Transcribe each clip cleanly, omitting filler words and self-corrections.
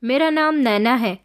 मेरा नाम नैना है।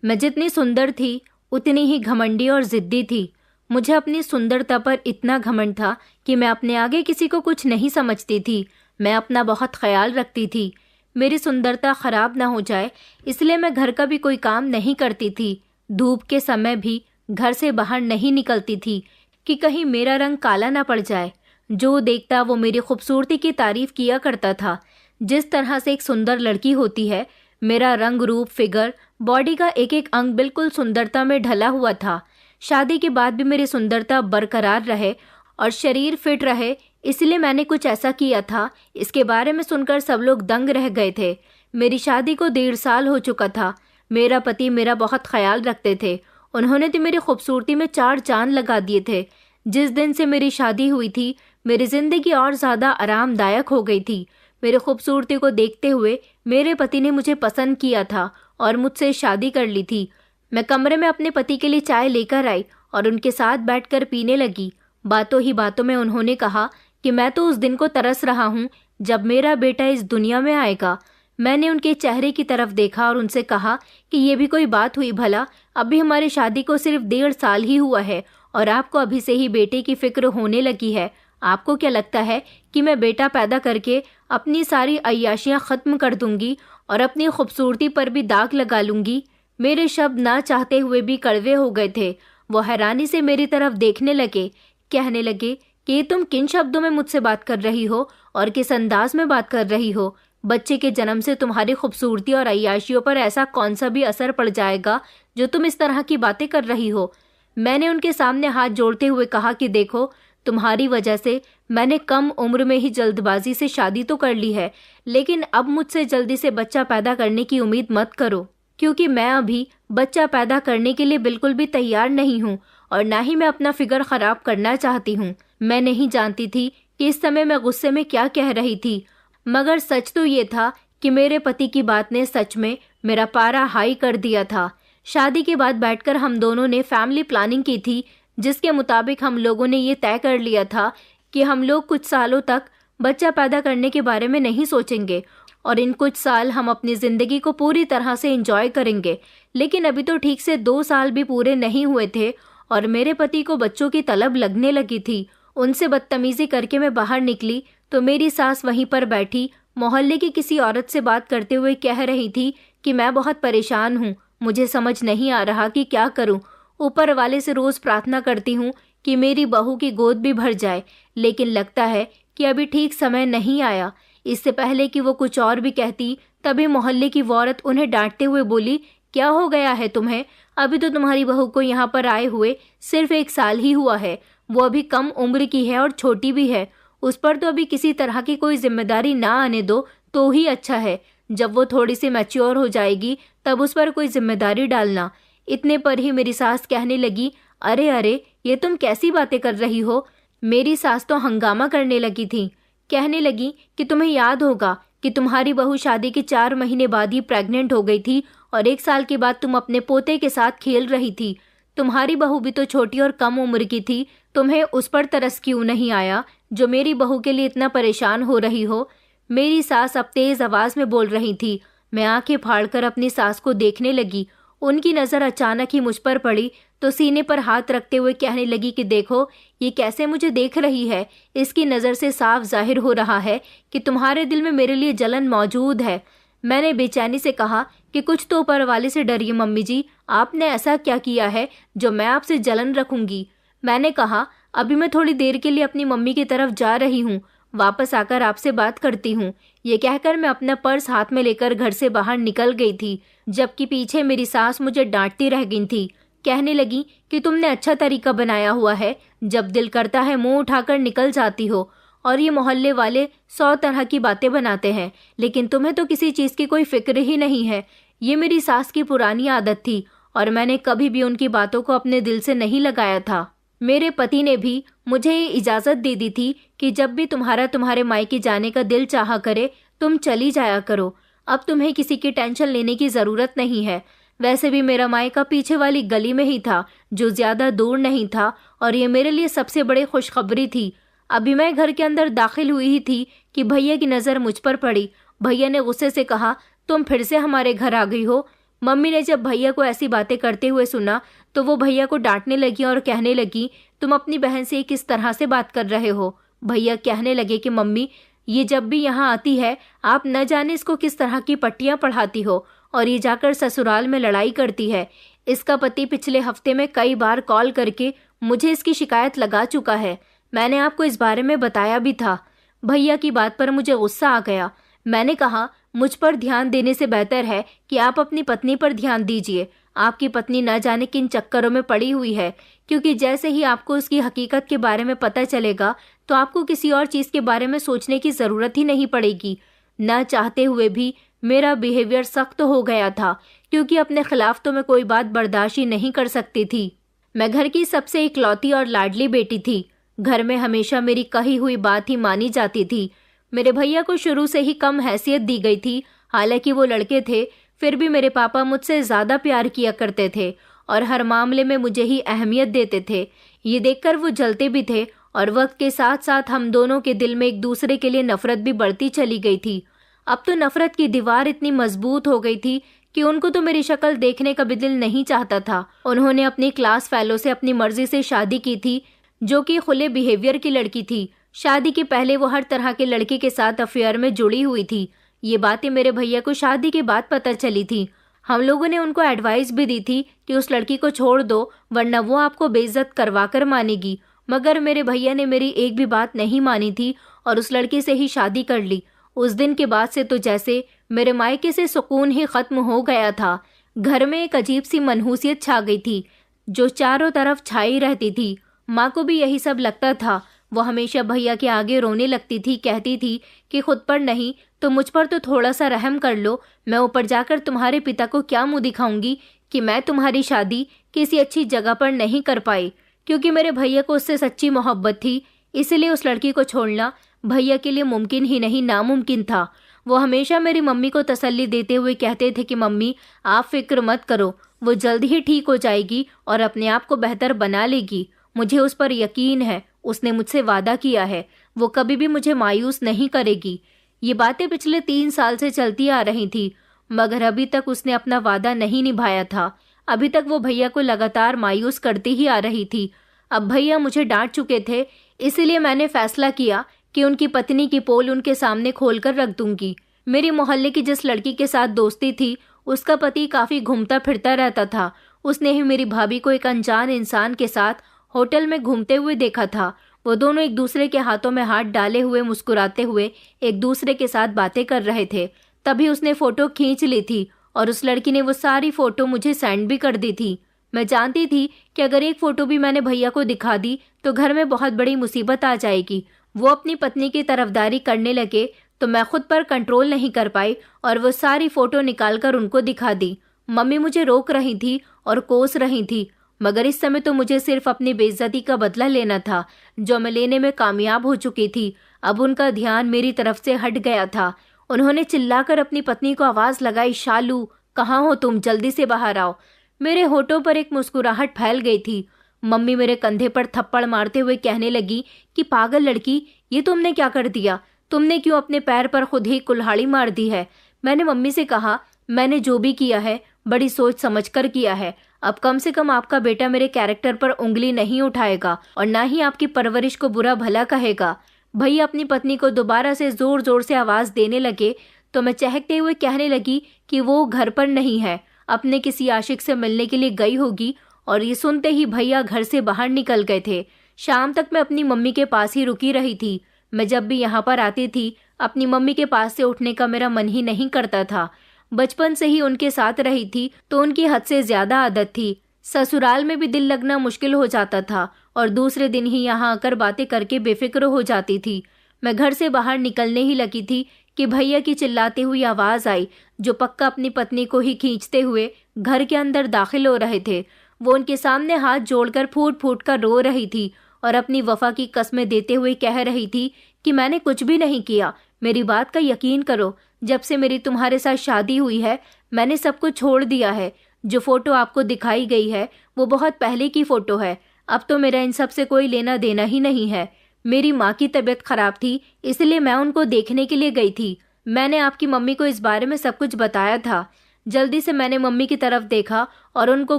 मैं जितनी सुंदर थी उतनी ही घमंडी और ज़िद्दी थी। मुझे अपनी सुंदरता पर इतना घमंड था कि मैं अपने आगे किसी को कुछ नहीं समझती थी। मैं अपना बहुत ख्याल रखती थी। मेरी सुंदरता खराब ना हो जाए इसलिए मैं घर का भी कोई काम नहीं करती थी। धूप के समय भी घर से बाहर नहीं निकलती थी कि कहीं मेरा रंग काला ना पड़ जाए। जो देखता वो मेरी खूबसूरती की तारीफ किया करता था। जिस तरह से एक सुंदर लड़की होती है, मेरा रंग रूप, फिगर, बॉडी का एक एक अंग बिल्कुल सुंदरता में ढला हुआ था। शादी के बाद भी मेरी सुंदरता बरकरार रहे और शरीर फिट रहे, इसलिए मैंने कुछ ऐसा किया था। इसके बारे में सुनकर सब लोग दंग रह गए थे। मेरी शादी को 1.5 साल हो चुका था। मेरा पति मेरा बहुत ख्याल रखते थे। उन्होंने तो मेरी खूबसूरती में 4 चांद लगा दिए थे। जिस दिन से मेरी शादी हुई थी, मेरी जिंदगी और ज़्यादा आरामदायक हो गई थी। मेरी खूबसूरती को देखते हुए मेरे पति ने मुझे पसंद किया था और मुझसे शादी कर ली थी। मैं कमरे में अपने पति के लिए चाय लेकर आई और उनके साथ बैठकर पीने लगी। बातों ही बातों में उन्होंने कहा कि मैं तो उस दिन को तरस रहा हूँ जब मेरा बेटा इस दुनिया में आएगा। मैंने उनके चेहरे की तरफ देखा और उनसे कहा कि ये भी कोई बात हुई भला? अभी हमारी शादी को सिर्फ 1.5 साल ही हुआ है और आपको अभी से ही बेटे की फिक्र होने लगी है। आपको क्या लगता है कि मैं बेटा पैदा करके अपनी सारी अय्याशियां खत्म कर दूंगी और अपनी खूबसूरती पर भी दाग लगा लूंगी? मेरे शब्द ना चाहते हुए भी कड़वे हो गए थे। वो हैरानी से मेरी तरफ देखने लगे। कहने लगे कि तुम किन शब्दों में मुझसे बात कर रही हो और किस अंदाज में बात कर रही हो? बच्चे के जन्म से तुम्हारी खूबसूरती और अय्याशियों पर ऐसा कौन सा भी असर पड़ जाएगा जो तुम इस तरह की बातें कर रही हो? मैंने उनके सामने हाथ जोड़ते हुए कहा कि देखो, तुम्हारी वजह से मैंने कम उम्र में ही जल्दबाजी से शादी तो कर ली है, लेकिन अब मुझसे जल्दी से बच्चा पैदा करने की उम्मीद मत करो, क्योंकि मैं अभी बच्चा पैदा करने के लिए बिल्कुल भी तैयार नहीं हूँ और ना ही मैं अपना फिगर खराब करना चाहती हूँ। मैं नहीं जानती थी कि इस समय मैं गुस्से में क्या कह रही थी, मगर सच तो ये था कि मेरे पति की बात ने सच में मेरा पारा हाई कर दिया था। शादी के बाद बैठकर हम दोनों ने फैमिली प्लानिंग की थी, जिसके मुताबिक हम लोगों ने ये तय कर लिया था कि हम लोग कुछ सालों तक बच्चा पैदा करने के बारे में नहीं सोचेंगे और इन कुछ साल हम अपनी ज़िंदगी को पूरी तरह से एंजॉय करेंगे। लेकिन अभी तो ठीक से 2 साल भी पूरे नहीं हुए थे और मेरे पति को बच्चों की तलब लगने लगी थी। उनसे बदतमीजी करके मैं बाहर निकली तो मेरी सास वहीं पर बैठी मोहल्ले की किसी औरत से बात करते हुए कह रही थी कि मैं बहुत परेशान हूँ, मुझे समझ नहीं आ रहा कि क्या करूँ। ऊपर वाले से रोज़ प्रार्थना करती हूँ कि मेरी बहू की गोद भी भर जाए, लेकिन लगता है कि अभी ठीक समय नहीं आया। इससे पहले कि वो कुछ और भी कहती, तभी मोहल्ले की वो औरत उन्हें डांटते हुए बोली, क्या हो गया है तुम्हें? अभी तो तुम्हारी बहू को यहाँ पर आए हुए सिर्फ 1 साल ही हुआ है। वो अभी कम उम्र की है और छोटी भी है। उस पर तो अभी किसी तरह की कोई जिम्मेदारी ना आने दो तो ही अच्छा है। जब वो थोड़ी सी मैच्योर हो जाएगी तब उस पर कोई जिम्मेदारी डालना। इतने पर ही मेरी सास कहने लगी, अरे अरे, ये तुम कैसी बातें कर रही हो? मेरी सास तो हंगामा करने लगी थी। कहने लगी कि तुम्हें याद होगा कि तुम्हारी बहू शादी के 4 महीने बाद ही प्रेग्नेंट हो गई थी और 1 साल के बाद तुम अपने पोते के साथ खेल रही थी। तुम्हारी बहू भी तो छोटी और कम उम्र की थी। तुम्हें उस पर तरस क्यों नहीं आया जो मेरी बहू के लिए इतना परेशान हो रही हो? मेरी सास अब तेज आवाज में बोल रही थी। मैं आंखें फाड़कर अपनी सास को देखने लगी। उनकी नज़र अचानक ही मुझ पर पड़ी तो सीने पर हाथ रखते हुए कहने लगी कि देखो, ये कैसे मुझे देख रही है। इसकी नज़र से साफ जाहिर हो रहा है कि तुम्हारे दिल में मेरे लिए जलन मौजूद है। मैंने बेचैनी से कहा कि कुछ तो ऊपर वाले से डरिए मम्मी जी, आपने ऐसा क्या किया है जो मैं आपसे जलन रखूंगी? मैंने कहा, अभी मैं थोड़ी देर के लिए अपनी मम्मी की तरफ जा रही हूँ, वापस आकर आपसे बात करती हूँ। ये कहकर मैं अपना पर्स हाथ में लेकर घर से बाहर निकल गई थी, जबकि पीछे मेरी सास मुझे डांटती रह गई थी। कहने लगी कि तुमने अच्छा तरीका बनाया हुआ है, जब दिल करता है मुंह उठाकर निकल जाती हो और ये मोहल्ले वाले 100 तरह की बातें बनाते हैं, लेकिन तुम्हें तो किसी चीज़ की कोई फिक्र ही नहीं है। ये मेरी सास की पुरानी आदत थी और मैंने कभी भी उनकी बातों को अपने दिल से नहीं लगाया था। मेरे पति ने भी मुझे ये इजाज़त दे दी थी कि जब भी तुम्हारे मायके जाने का दिल चाहा करे तुम चली जाया करो। अब तुम्हें किसी की टेंशन लेने की ज़रूरत नहीं है। वैसे भी मेरा मायका पीछे वाली गली में ही था, जो ज़्यादा दूर नहीं था, और ये मेरे लिए सबसे बड़ी खुशखबरी थी। अभी मैं घर के अंदर दाखिल हुई ही थी कि भैया की नज़र मुझ पर पड़ी। भैया ने गुस्से से कहा, तुम फिर से हमारे घर आ गई हो। मम्मी ने जब भैया को ऐसी बातें करते हुए सुना तो वो भैया को डांटने लगी और कहने लगी, तुम अपनी बहन से किस तरह से बात कर रहे हो। भैया कहने लगे कि मम्मी, ये जब भी यहाँ आती है आप न जाने इसको किस तरह की पट्टियाँ पढ़ाती हो और ये जाकर ससुराल में लड़ाई करती है। इसका पति पिछले हफ्ते में कई बार कॉल करके मुझे इसकी शिकायत लगा चुका है। मैंने आपको इस बारे में बताया भी था। भैया की बात पर मुझे गुस्सा आ गया। मैंने कहा, मुझ पर ध्यान देने से बेहतर है कि आप अपनी पत्नी पर ध्यान दीजिए। आपकी पत्नी न जाने किन चक्करों में पड़ी हुई है, क्योंकि जैसे ही आपको उसकी हकीकत के बारे में पता चलेगा तो आपको किसी और चीज़ के बारे में सोचने की ज़रूरत ही नहीं पड़ेगी। न चाहते हुए भी मेरा बिहेवियर सख्त हो गया था, क्योंकि अपने खिलाफ तो मैं कोई बात बर्दाश्त ही नहीं कर सकती थी। मैं घर की सबसे इकलौती और लाडली बेटी थी। घर में हमेशा मेरी कही हुई बात ही मानी जाती थी। मेरे भैया को शुरू से ही कम हैसियत दी गई थी। हालांकि वो लड़के थे, फिर भी मेरे पापा मुझसे ज़्यादा प्यार किया करते थे और हर मामले में मुझे ही अहमियत देते थे। ये देखकर वो जलते भी थे और वक्त के साथ साथ हम दोनों के दिल में एक दूसरे के लिए नफरत भी बढ़ती चली गई थी। अब तो नफरत की दीवार इतनी मजबूत हो गई थी कि उनको तो मेरी शक्ल देखने का भी दिल नहीं चाहता था। उन्होंने अपनी क्लास फेलो से अपनी मर्जी से शादी की थी, जो कि खुले बिहेवियर की लड़की थी। शादी के पहले वो हर तरह के लड़के के साथ अफेयर में जुड़ी हुई थी। ये बातें मेरे भैया को शादी के बाद पता चली थी। हम लोगों ने उनको एडवाइस भी दी थी कि उस लड़की को छोड़ दो, वरना वो आपको बेइज्जत करवा कर मानेगी। मगर मेरे भैया ने मेरी एक भी बात नहीं मानी थी और उस लड़की से ही शादी कर ली। उस दिन के बाद से तो जैसे मेरे मायके से सुकून ही खत्म हो गया था। घर में एक अजीब सी मनहूसियत छा गई थी, जो चारों तरफ छाई रहती थी। माँ को भी यही सब लगता था। वो हमेशा भैया के आगे रोने लगती थी, कहती थी कि खुद पर नहीं तो मुझ पर तो थोड़ा सा रहम कर लो। मैं ऊपर जाकर तुम्हारे पिता को क्या मुंह दिखाऊंगी कि मैं तुम्हारी शादी किसी अच्छी जगह पर नहीं कर पाई। क्योंकि मेरे भैया को उससे सच्ची मोहब्बत थी, इसलिए उस लड़की को छोड़ना भैया के लिए मुमकिन ही नहीं, नामुमकिन था। वो हमेशा मेरी मम्मी को तसल्ली देते हुए कहते थे कि मम्मी, आप फिक्र मत करो, वो जल्द ही ठीक हो जाएगी और अपने आप को बेहतर बना लेगी। मुझे उस पर यकीन है। उसने मुझसे वादा किया है, वो कभी भी मुझे मायूस नहीं करेगी। ये बातें पिछले 3 साल से चलती आ रही थी, मगर अभी तक उसने अपना वादा नहीं निभाया था। अभी तक वो भैया को लगातार मायूस करती ही आ रही थी। अब भैया मुझे डांट चुके थे, इसलिए मैंने फैसला किया कि उनकी पत्नी की पोल उनके सामने खोलकर रख दूंगी। मेरी मोहल्ले की जिस लड़की के साथ दोस्ती थी, उसका पति काफी घूमता फिरता रहता था। उसने ही मेरी भाभी को एक अनजान इंसान के साथ होटल में घूमते हुए देखा था। वो दोनों एक दूसरे के हाथों में हाथ डाले हुए मुस्कुराते हुए एक दूसरे के साथ बातें कर रहे थे। तभी उसने फोटो खींच ली थी और उस लड़की ने वो सारी फोटो मुझे सेंड भी कर दी थी। मैं जानती थी कि अगर एक फोटो भी मैंने भैया को दिखा दी तो घर में बहुत बड़ी मुसीबत आ जाएगी। वो अपनी पत्नी की तरफदारी करने लगे तो मैं खुद पर कंट्रोल नहीं कर पाई और वो सारी फोटो निकालकर उनको दिखा दी। मम्मी मुझे रोक रही थी और कोस रही थी, मगर इस समय तो मुझे सिर्फ अपनी बेइज्जती का बदला लेना था, जो मैं लेने में कामयाब हो चुकी थी। अब उनका ध्यान मेरी तरफ से हट गया था। उन्होंने चिल्लाकर अपनी पत्नी को आवाज लगाई, शालू कहाँ हो तुम, जल्दी से बाहर आओ। मेरे होठों पर एक मुस्कुराहट फैल गई थी। मम्मी मेरे कंधे पर थप्पड़ मारते हुए कहने लगी कि पागल लड़की, ये तुमने क्या कर दिया? तुमने क्यों अपने पैर पर खुद ही कुल्हाड़ी मार दी है? मैंने मम्मी से कहा, मैंने जो भी किया है बड़ी सोच समझकर किया है। अब कम से कम आपका बेटा मेरे कैरेक्टर पर उंगली नहीं उठाएगा और ना ही आपकी परवरिश को बुरा भला कहेगा। भैया अपनी पत्नी को दोबारा से जोर जोर से आवाज देने लगे तो मैं चहकते हुए कहने लगी कि वो घर पर नहीं है, अपने किसी आशिक से मिलने के लिए गई होगी। और ये सुनते ही भैया घर से बाहर निकल गए थे। शाम तक मैं अपनी मम्मी के पास ही रुकी रही थी। मैं जब भी यहाँ पर आती थी, अपनी मम्मी के पास से उठने का मेरा मन ही नहीं करता था। बचपन से ही उनके साथ रही थी तो उनकी हद से ज्यादा आदत थी। ससुराल में भी दिल लगना मुश्किल हो जाता था और दूसरे दिन ही यहाँ आकर बातें करके बेफिक्र हो जाती थी। मैं घर से बाहर निकलने ही लगी थी कि भैया की चिल्लाती हुई आवाज आई, जो पक्का अपनी पत्नी को ही खींचते हुए घर के अंदर दाखिल हो रहे थे। वो उनके सामने हाथ जोड़कर फूट फूट कर रो रही थी और अपनी वफा की कस्में देते हुए कह रही थी कि मैंने कुछ भी नहीं किया, मेरी बात का यकीन करो, जब से मेरी तुम्हारे साथ शादी हुई है मैंने सब कुछ छोड़ दिया है। जो फोटो आपको दिखाई गई है वो बहुत पहले की फोटो है। अब तो मेरा इन सब से कोई लेना देना ही नहीं है। मेरी माँ की तबीयत खराब थी, इसलिए मैं उनको देखने के लिए गई थी। मैंने आपकी मम्मी को इस बारे में सब कुछ बताया था। जल्दी से मैंने मम्मी की तरफ देखा और उनको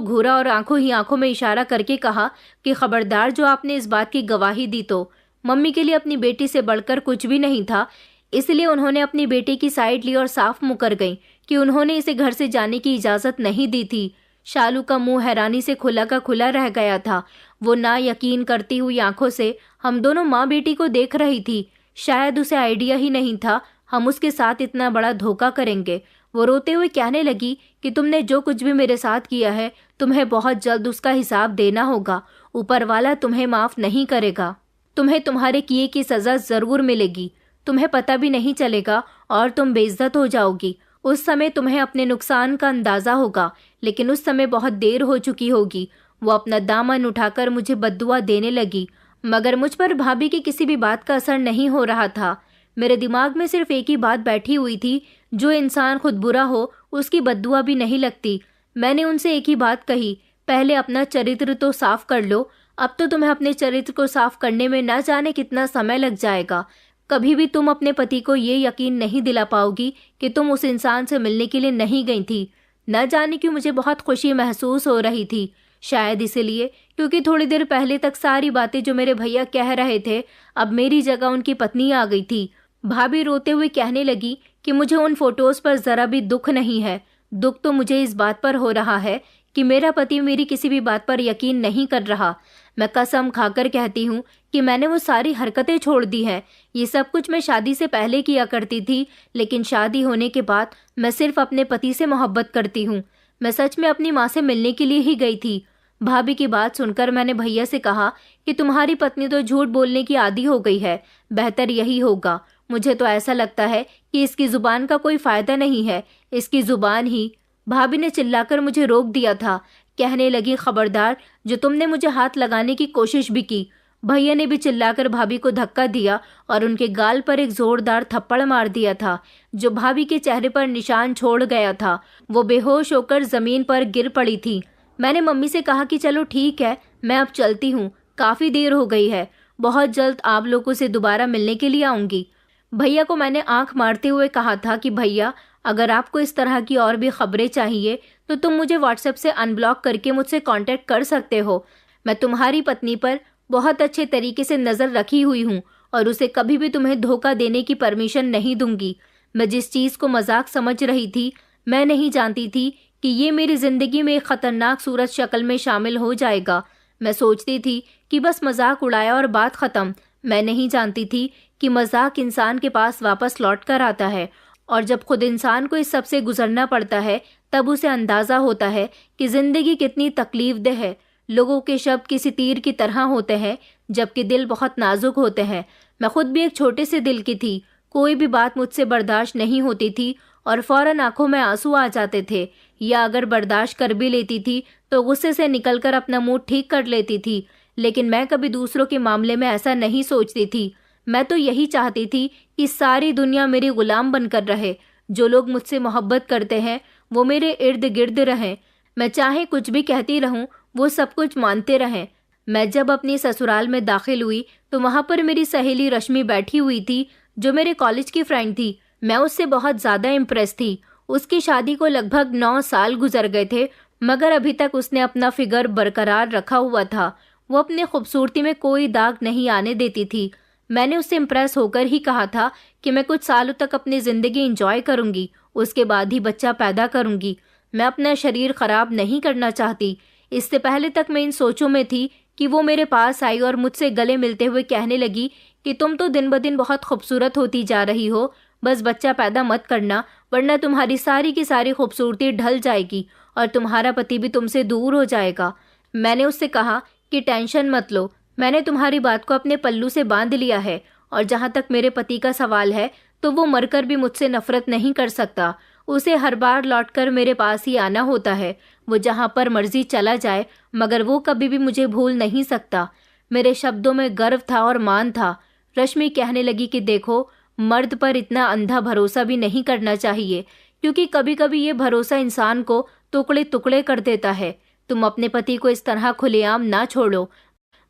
घूरा और आंखों ही आंखों में इशारा करके कहा कि खबरदार जो आपने इस बात की गवाही दी तो। मम्मी के लिए अपनी बेटी से बढ़कर कुछ भी नहीं था, इसलिए उन्होंने अपनी बेटी की साइड ली और साफ मुकर गईं कि उन्होंने इसे घर से जाने की इजाज़त नहीं दी थी। शालू का मुंह हैरानी से खुला का खुला रह गया था। वो ना यकीन करती हुई आंखों से हम दोनों माँ बेटी को देख रही थी। शायद उसे आइडिया ही नहीं था हम उसके साथ इतना बड़ा धोखा करेंगे। वो रोते हुए कहने लगी कि तुमने जो कुछ भी मेरे साथ किया है, तुम्हें बहुत जल्द उसका हिसाब देना होगा। ऊपर वाला तुम्हें माफ नहीं करेगा। तुम्हें तुम्हारे किए की सजा जरूर मिलेगी। तुम्हें पता भी नहीं चलेगा और तुम बेइज्जत हो जाओगी। उस समय तुम्हें अपने नुकसान का अंदाजा होगा, लेकिन उस समय बहुत देर हो चुकी होगी। वो अपना दामन उठाकर मुझे बद्दुआ देने लगी, मगर मुझ पर भाभी की किसी भी बात का असर नहीं हो रहा था। मेरे दिमाग में सिर्फ एक ही बात बैठी हुई थी, जो इंसान खुद बुरा हो उसकी बद्दुआ भी नहीं लगती। मैंने उनसे एक ही बात कही, पहले अपना चरित्र तो साफ कर लो। अब तो तुम्हें अपने चरित्र को साफ करने में न जाने कितना समय लग जाएगा। कभी भी तुम अपने पति को ये यकीन नहीं दिला पाओगी कि तुम उस इंसान से मिलने के लिए नहीं गई थी। न जाने क्यों मुझे बहुत खुशी महसूस हो रही थी। शायद इसलिए क्योंकि थोड़ी देर पहले तक सारी बातें जो मेरे भैया कह रहे थे, अब मेरी जगह उनकी पत्नी आ गई थी। भाभी रोते हुए कहने लगी कि मुझे उन फोटोज पर जरा भी दुख नहीं है। दुख तो मुझे इस बात पर हो रहा है कि मेरा पति मेरी किसी भी बात पर यकीन नहीं कर रहा। मैं कसम खाकर कहती हूँ कि मैंने वो सारी हरकतें छोड़ दी हैं। ये सब कुछ मैं शादी से पहले किया करती थी, लेकिन शादी होने के बाद मैं सिर्फ अपने पति से मोहब्बत करती हूँ। मैं सच में अपनी माँ से मिलने के लिए ही गई थी। भाभी की बात सुनकर मैंने भैया से कहा कि तुम्हारी पत्नी तो झूठ बोलने की आदी हो गई है। बेहतर यही होगा। मुझे तो ऐसा लगता है कि इसकी जुबान का कोई फायदा नहीं है। इसकी जुबान ही। भाभी ने चिल्लाकर मुझे रोक दिया था। कहने लगी, खबरदार, जो तुमने मुझे हाथ लगाने की कोशिश भी की। भैया ने भी चिल्लाकर भाभी को धक्का दिया और उनके गाल पर एक जोरदार थप्पड़ मार दिया था, जो भाभी के चेहरे पर निशान छोड़ गया था। वो बेहोश होकर जमीन पर गिर पड़ी थी। मैंने मम्मी से कहा कि चलो ठीक है, मैं अब चलती हूँ, काफी देर हो गई है। बहुत जल्द आप लोगों से दोबारा मिलने के लिए आऊंगी। भैया को मैंने आंख मारते हुए कहा था कि भैया, अगर आपको इस तरह की और भी खबरें चाहिए तो तुम मुझे व्हाट्सएप से अनब्लॉक करके मुझसे कांटेक्ट कर सकते हो। मैं तुम्हारी पत्नी पर बहुत अच्छे तरीके से नज़र रखी हुई हूँ और उसे कभी भी तुम्हें धोखा देने की परमिशन नहीं दूंगी। मैं जिस चीज़ को मजाक समझ रही थी, मैं नहीं जानती थी कि ये मेरी ज़िंदगी में एक ख़तरनाक सूरत शक्ल में शामिल हो जाएगा। मैं सोचती थी कि बस मजाक उड़ाया और बात ख़त्म। मैं नहीं जानती थी कि मजाक इंसान के पास वापस लौट कर आता है, और जब खुद इंसान को इस सब से गुजरना पड़ता है तब उसे अंदाज़ा होता है कि ज़िंदगी कितनी तकलीफदेह है। लोगों के शब्द किसी तीर की तरह होते हैं, जबकि दिल बहुत नाजुक होते हैं। मैं खुद भी एक छोटे से दिल की थी। कोई भी बात मुझसे बर्दाश्त नहीं होती थी और फौरन आंखों में आंसू आ जाते थे, या अगर बर्दाश्त कर भी लेती थी तो गुस्से से निकलकर अपना मूड ठीक कर लेती थी। लेकिन मैं कभी दूसरों के मामले में ऐसा नहीं सोचती थी। मैं तो यही चाहती थी कि सारी दुनिया मेरी गुलाम बनकर रहे। जो लोग मुझसे मोहब्बत करते हैं वो मेरे इर्द गिर्द रहें। मैं चाहे कुछ भी कहती रहूं, वो सब कुछ मानते रहें। मैं जब अपनी ससुराल में दाखिल हुई तो वहां पर मेरी सहेली रश्मि बैठी हुई थी, जो मेरे कॉलेज की फ्रेंड थी। मैं उससे बहुत ज़्यादा इम्प्रेस थी। उसकी शादी को लगभग 9 साल गुजर गए थे, मगर अभी तक उसने अपना फिगर बरकरार रखा हुआ था। वो अपनी खूबसूरती में कोई दाग नहीं आने देती थी। मैंने उससे इम्प्रेस होकर ही कहा था कि मैं कुछ सालों तक अपनी ज़िंदगी एंजॉय करूंगी, उसके बाद ही बच्चा पैदा करूंगी। मैं अपना शरीर ख़राब नहीं करना चाहती। इससे पहले तक मैं इन सोचों में थी कि वो मेरे पास आई और मुझसे गले मिलते हुए कहने लगी कि तुम तो दिन ब दिन बहुत खूबसूरत होती जा रही हो, बस बच्चा पैदा मत करना, वरना तुम्हारी सारी की सारी खूबसूरती ढल जाएगी और तुम्हारा पति भी तुमसे दूर हो जाएगा। मैंने उससे कहा कि टेंशन मत लो, मैंने तुम्हारी बात को अपने पल्लू से बांध लिया है, और जहाँ तक मेरे पति का सवाल है तो वो मरकर भी मुझसे नफरत नहीं कर सकता। उसे हर बार लौटकर मेरे पास ही आना होता है। वो जहाँ पर मर्जी चला जाए, मगर वो कभी भी मुझे भूल नहीं सकता। मेरे शब्दों में गर्व था और मान था। रश्मि कहने लगी कि देखो, मर्द पर इतना अंधा भरोसा भी नहीं करना चाहिए, क्योंकि कभी कभी ये भरोसा इंसान को टुकड़े टुकड़े कर देता है। तुम अपने पति को इस तरह खुलेआम ना छोड़ो,